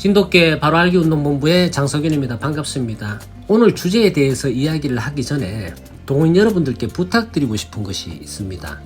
진돗개 바로알기 운동본부의 장석윤입니다. 반갑습니다. 오늘 주제에 대해서 이야기를 하기 전에 동호인 여러분들께 부탁드리고 싶은 것이 있습니다.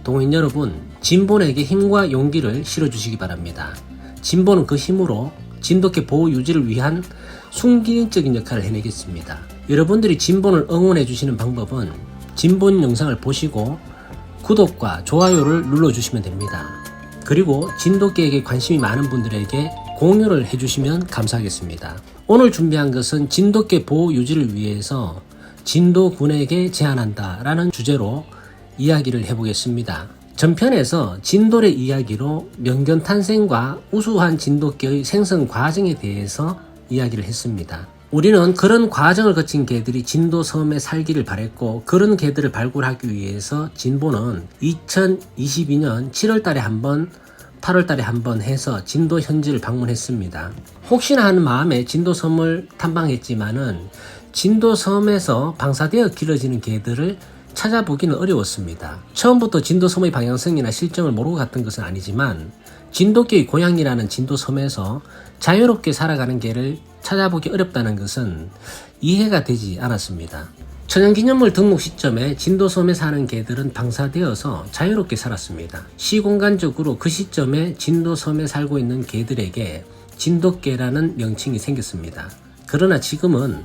동호인 여러분, 진본에게 힘과 용기를 실어주시기 바랍니다. 진본은 그 힘으로 진돗개 보호 유지를 위한 순기능적인 역할을 해내겠습니다. 여러분들이 진본을 응원해 주시는 방법은 진본 영상을 보시고 구독과 좋아요를 눌러주시면 됩니다. 그리고 진돗개에게 관심이 많은 분들에게 공유를 해주시면 감사하겠습니다. 오늘 준비한 것은 진돗개 보호 유지를 위해서 진도군에게 제안한다 라는 주제로 이야기를 해보겠습니다. 전편에서 진돌의 이야기로 명견 탄생과 우수한 진돗개의 생성 과정에 대해서 이야기를 했습니다. 우리는 그런 과정을 거친 개들이 진도섬에 살기를 바랬고, 그런 개들을 발굴하기 위해서 진보는 2022년 7월달에 한번 8월달에 한번 해서 진도 현지를 방문했습니다. 혹시나 하는 마음에 진도섬을 탐방했지만은 진도섬에서 방사되어 길러지는 개들을 찾아보기는 어려웠습니다. 처음부터 진도섬의 방향성이나 실정을 모르고 갔던 것은 아니지만 진돗개의 고향이라는 진도섬에서 자유롭게 살아가는 개를 찾아보기 어렵다는 것은 이해가 되지 않았습니다. 천연기념물 등록 시점에 진도섬에 사는 개들은 방사되어서 자유롭게 살았습니다. 시공간적으로 그 시점에 진도섬에 살고 있는 개들에게 진돗개라는 명칭이 생겼습니다. 그러나 지금은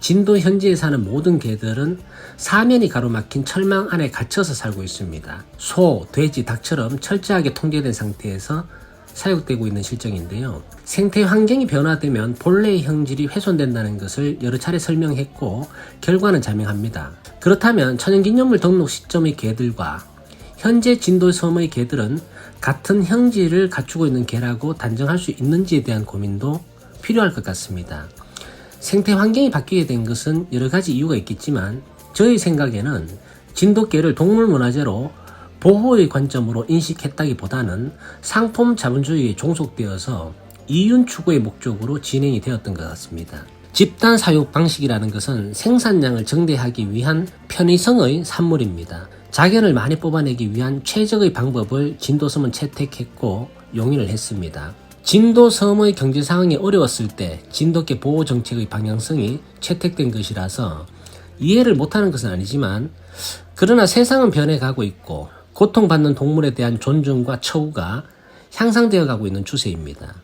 진도 현지에 사는 모든 개들은 사면이 가로막힌 철망 안에 갇혀서 살고 있습니다. 소, 돼지, 닭처럼 철저하게 통제된 상태에서 사육되고 있는 실정인데요. 생태 환경이 변화되면 본래의 형질이 훼손된다는 것을 여러 차례 설명했고 결과는 자명합니다. 그렇다면 천연기념물 등록 시점의 개들과 현재 진도섬의 개들은 같은 형질을 갖추고 있는 개라고 단정할 수 있는지에 대한 고민도 필요할 것 같습니다. 생태 환경이 바뀌게 된 것은 여러 가지 이유가 있겠지만 저의 생각에는 진돗개를 동물문화재로 보호의 관점으로 인식했다기보다는 상품 자본주의에 종속되어서 이윤 추구의 목적으로 진행이 되었던 것 같습니다. 집단 사육 방식이라는 것은 생산량을 증대하기 위한 편의성의 산물입니다. 자견을 많이 뽑아내기 위한 최적의 방법을 진도섬은 채택했고 용인을 했습니다. 진도섬의 경제 상황이 어려웠을 때 진돗개 보호 정책의 방향성이 채택된 것이라서 이해를 못하는 것은 아니지만, 그러나 세상은 변해가고 있고 고통받는 동물에 대한 존중과 처우가 향상되어 가고 있는 추세입니다.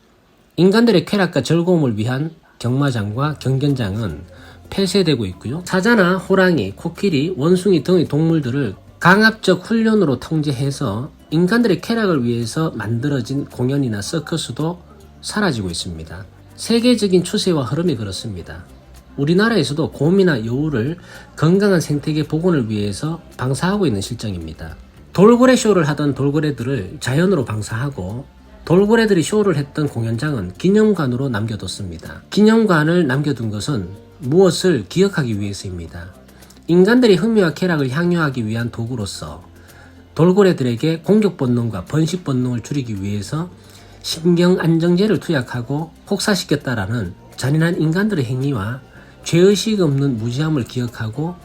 인간들의 쾌락과 즐거움을 위한 경마장과 경견장은 폐쇄되고 있고요. 사자나 호랑이, 코끼리, 원숭이 등의 동물들을 강압적 훈련으로 통제해서 인간들의 쾌락을 위해서 만들어진 공연이나 서커스도 사라지고 있습니다. 세계적인 추세와 흐름이 그렇습니다. 우리나라에서도 곰이나 여우를 건강한 생태계 복원을 위해서 방사하고 있는 실정입니다. 돌고래 쇼를 하던 돌고래들을 자연으로 방사하고 돌고래들이 쇼를 했던 공연장은 기념관으로 남겨뒀습니다. 기념관을 남겨둔 것은 무엇을 기억하기 위해서입니다. 인간들이 흥미와 쾌락을 향유하기 위한 도구로서 돌고래들에게 공격 본능과 번식 본능을 줄이기 위해서 신경 안정제를 투약하고 혹사시켰다라는 잔인한 인간들의 행위와 죄의식 없는 무지함을 기억하고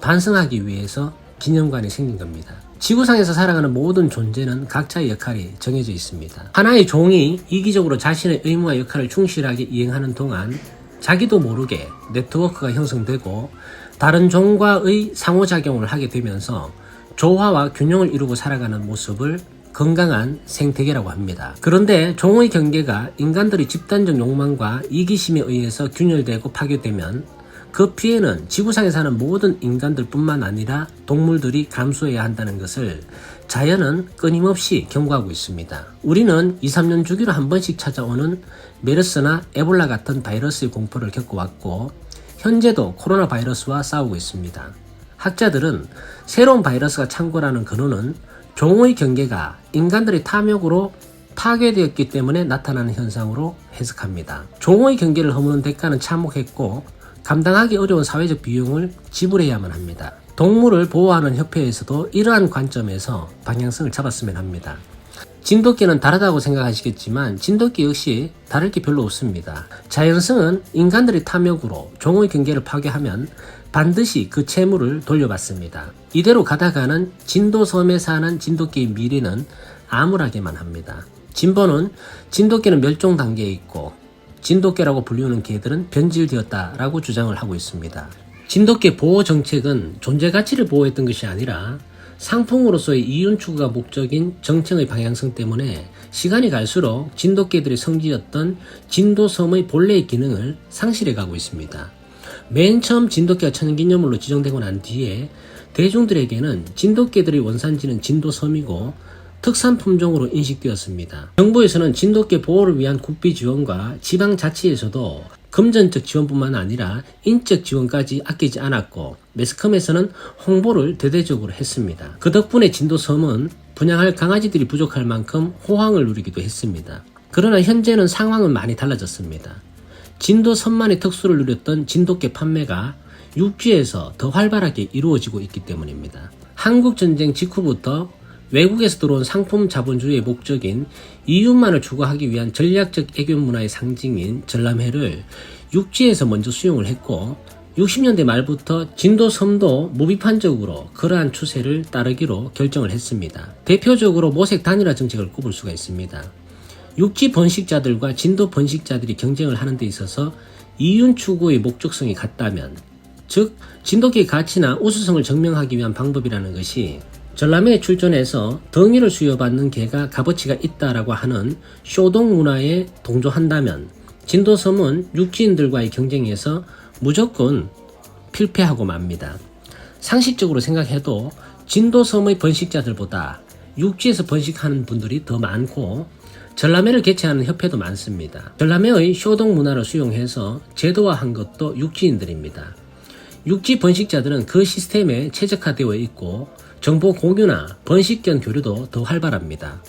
반성하기 위해서 기념관이 생긴 겁니다. 지구상에서 살아가는 모든 존재는 각자의 역할이 정해져 있습니다. 하나의 종이 이기적으로 자신의 의무와 역할을 충실하게 이행하는 동안 자기도 모르게 네트워크가 형성되고 다른 종과의 상호작용을 하게 되면서 조화와 균형을 이루고 살아가는 모습을 건강한 생태계라고 합니다. 그런데 종의 경계가 인간들의 집단적 욕망과 이기심에 의해서 균열되고 파괴되면 그 피해는 지구상에 사는 모든 인간들 뿐만 아니라 동물들이 감수해야 한다는 것을 자연은 끊임없이 경고하고 있습니다. 우리는 2, 3년 주기로 한 번씩 찾아오는 메르스나 에볼라 같은 바이러스의 공포를 겪어왔고 현재도 코로나 바이러스와 싸우고 있습니다. 학자들은 새로운 바이러스가 창궐하는 근원은 종의 경계가 인간들의 탐욕으로 파괴되었기 때문에 나타나는 현상으로 해석합니다. 종의 경계를 허무는 대가는 참혹했고 감당하기 어려운 사회적 비용을 지불해야만 합니다. 동물을 보호하는 협회에서도 이러한 관점에서 방향성을 잡았으면 합니다. 진돗개는 다르다고 생각하시겠지만 진돗개 역시 다를 게 별로 없습니다. 자연성은 인간들의 탐욕으로 종의 경계를 파괴하면 반드시 그 채무를 돌려받습니다. 이대로 가다가는 진도섬에 사는 진돗개의 미래는 암울하게만 합니다. 진보는 진돗개는 멸종 단계에 있고 진돗개라고 불리우는 개들은 변질되었다라고 주장을 하고 있습니다. 진돗개 보호 정책은 존재 가치를 보호했던 것이 아니라 상품으로서의 이윤 추구가 목적인 정책의 방향성 때문에 시간이 갈수록 진돗개들의 성지였던 진도섬의 본래의 기능을 상실해 가고 있습니다. 맨 처음 진돗개가 천연기념물로 지정되고 난 뒤에 대중들에게는 진돗개들의 원산지는 진도섬이고 특산품종으로 인식되었습니다. 정부에서는 진돗개 보호를 위한 국비 지원과 지방자치에서도 금전적 지원뿐만 아니라 인적 지원까지 아끼지 않았고 매스컴에서는 홍보를 대대적으로 했습니다. 그 덕분에 진도섬은 분양할 강아지들이 부족할 만큼 호황을 누리기도 했습니다. 그러나 현재는 상황은 많이 달라졌습니다. 진도섬만의 특수를 누렸던 진돗개 판매가 육지에서 더 활발하게 이루어지고 있기 때문입니다. 한국전쟁 직후부터 외국에서 들어온 상품 자본주의의 목적인 이윤만을 추구하기 위한 전략적 애견 문화의 상징인 전람회를 육지에서 먼저 수용을 했고 60년대 말부터 진도섬도 무비판적으로 그러한 추세를 따르기로 결정을 했습니다. 대표적으로 모색 단일화 정책을 꼽을 수가 있습니다. 육지 번식자들과 진도 번식자들이 경쟁을 하는 데 있어서 이윤 추구의 목적성이 같다면, 즉 진돗개의 가치나 우수성을 증명하기 위한 방법이라는 것이 전람회에 출전해서 덩이를 수여받는 개가 값어치가 있다라고 하는 쇼동 문화에 동조한다면 진도섬은 육지인들과의 경쟁에서 무조건 필패하고 맙니다. 상식적으로 생각해도 진도섬의 번식자들보다 육지에서 번식하는 분들이 더 많고 전람회를 개최하는 협회도 많습니다. 전람회의 쇼동 문화를 수용해서 제도화한 것도 육지인들입니다. 육지 번식자들은 그 시스템에 최적화되어 있고 정보 공유나 번식견 교류도 더 활발합니다.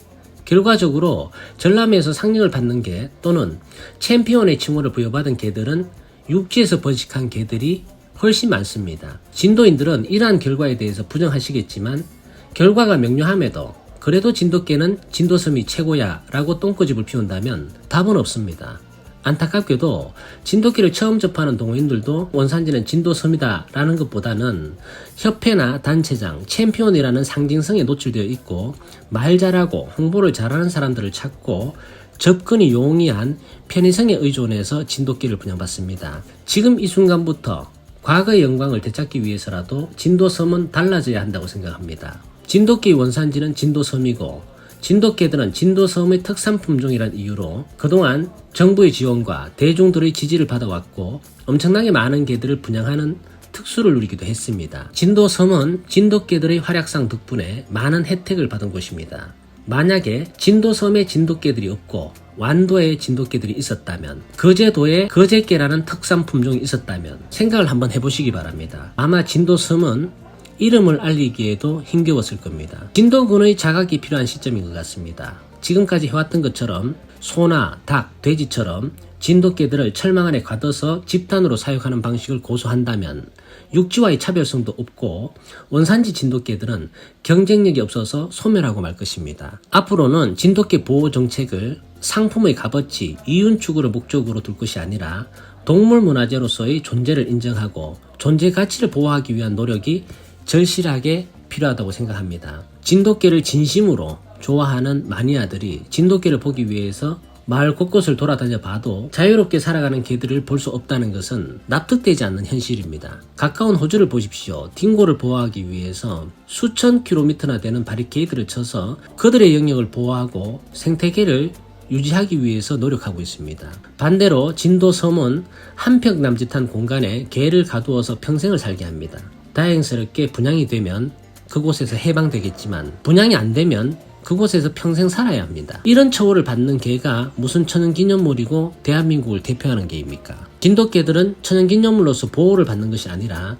결과적으로 전람회에서 상령을 받는 개 또는 챔피언의 칭호를 부여받은 개들은 육지에서 번식한 개들이 훨씬 많습니다. 진도인들은 이러한 결과에 대해서 부정하시겠지만 결과가 명료함에도 그래도 진돗개는 진도섬이 최고야 라고 똥꼬집을 피운다면 답은 없습니다. 안타깝게도 진돗개를 처음 접하는 동호인들도 원산지는 진도섬이다 라는 것보다는 협회나 단체장, 챔피언이라는 상징성에 노출되어 있고 말 잘하고 홍보를 잘하는 사람들을 찾고 접근이 용이한 편의성에 의존해서 진돗개를 분양받습니다. 지금 이 순간부터 과거의 영광을 되찾기 위해서라도 진도섬은 달라져야 한다고 생각합니다. 진돗개의 원산지는 진도섬이고 진돗개들은 진도섬의 특산품종이란 이유로 그동안 정부의 지원과 대중들의 지지를 받아왔고 엄청나게 많은 개들을 분양하는 특수를 누리기도 했습니다. 진도섬은 진돗개들의 활약상 덕분에 많은 혜택을 받은 곳입니다. 만약에 진도섬에 진돗개들이 없고 완도에 진돗개들이 있었다면, 거제도에 거제개라는 특산품종이 있었다면 생각을 한번 해보시기 바랍니다. 아마 진도섬은 이름을 알리기에도 힘겨웠을 겁니다. 진도군의 자각이 필요한 시점인 것 같습니다. 지금까지 해왔던 것처럼 소나 닭, 돼지처럼 진돗개들을 철망 안에 가둬서 집단으로 사육하는 방식을 고수한다면 육지와의 차별성도 없고 원산지 진돗개들은 경쟁력이 없어서 소멸하고 말 것입니다. 앞으로는 진돗개 보호 정책을 상품의 값어치, 이윤 추구를 목적으로 둘 것이 아니라 동물 문화재로서의 존재를 인정하고 존재 가치를 보호하기 위한 노력이 절실하게 필요하다고 생각합니다. 진돗개를 진심으로 좋아하는 마니아들이 진돗개를 보기 위해서 마을 곳곳을 돌아다녀 봐도 자유롭게 살아가는 개들을 볼 수 없다는 것은 납득되지 않는 현실입니다. 가까운 호주를 보십시오. 딩고를 보호하기 위해서 수천 킬로미터나 되는 바리케이드를 쳐서 그들의 영역을 보호하고 생태계를 유지하기 위해서 노력하고 있습니다. 반대로 진도섬은 한평 남짓한 공간에 개를 가두어서 평생을 살게 합니다. 다행스럽게 분양이 되면 그곳에서 해방되겠지만 분양이 안 되면 그곳에서 평생 살아야 합니다. 이런 처우를 받는 개가 무슨 천연기념물이고 대한민국을 대표하는 개입니까? 진돗개들은 천연기념물로서 보호를 받는 것이 아니라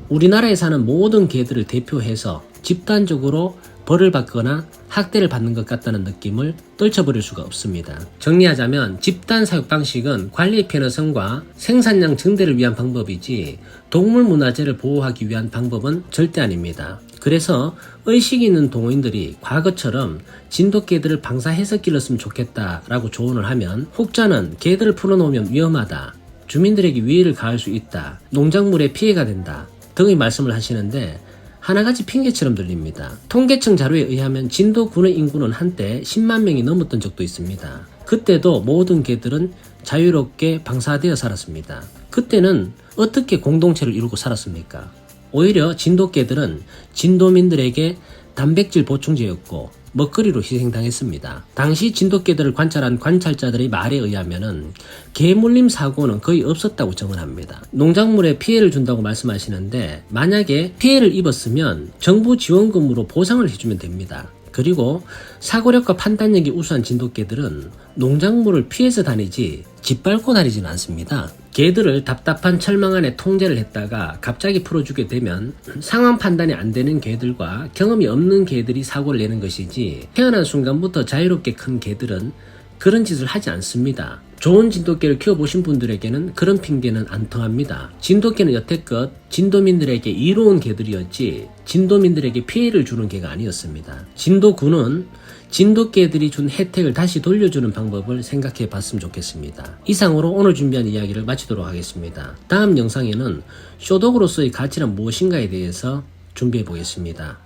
우리나라에 사는 모든 개들을 대표해서 집단적으로 벌을 받거나 학대를 받는 것 같다는 느낌을 떨쳐버릴 수가 없습니다. 정리하자면 집단 사육 방식은 관리의 편의성과 생산량 증대를 위한 방법이지 동물 문화재를 보호하기 위한 방법은 절대 아닙니다. 그래서 의식 있는 동호인들이 과거처럼 진돗개들을 방사해서 길렀으면 좋겠다라고 조언을 하면 혹자는 개들을 풀어놓으면 위험하다, 주민들에게 위해를 가할 수 있다, 농작물에 피해가 된다 등의 말씀을 하시는데 하나같이 핑계처럼 들립니다. 통계청 자료에 의하면 진도군의 인구는 한때 10만 명이 넘었던 적도 있습니다. 그때도 모든 개들은 자유롭게 방사되어 살았습니다. 그때는 어떻게 공동체를 이루고 살았습니까? 오히려 진돗개들은 진도민들에게 단백질 보충제였고 먹거리로 희생당했습니다. 당시 진돗개들을 관찰한 관찰자들의 말에 의하면은 개물림 사고는 거의 없었다고 정언합니다. 농작물에 피해를 준다고 말씀하시는데 만약에 피해를 입었으면 정부 지원금으로 보상을 해주면 됩니다. 그리고 사고력과 판단력이 우수한 진돗개들은 농작물을 피해서 다니지 짓밟고 다니지는 않습니다. 개들을 답답한 철망 안에 통제를 했다가 갑자기 풀어주게 되면 상황 판단이 안 되는 개들과 경험이 없는 개들이 사고를 내는 것이지 태어난 순간부터 자유롭게 큰 개들은 그런 짓을 하지 않습니다. 좋은 진돗개를 키워보신 분들에게는 그런 핑계는 안 통합니다. 진돗개는 여태껏 진도민들에게 이로운 개들이었지 진도민들에게 피해를 주는 개가 아니었습니다. 진도군은 진돗개들이 준 혜택을 다시 돌려주는 방법을 생각해 봤으면 좋겠습니다. 이상으로 오늘 준비한 이야기를 마치도록 하겠습니다. 다음 영상에는 쇼독으로서의 가치란 무엇인가에 대해서 준비해 보겠습니다.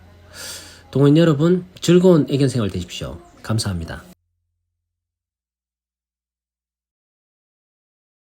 동호인 여러분, 즐거운 애견생활 되십시오. 감사합니다.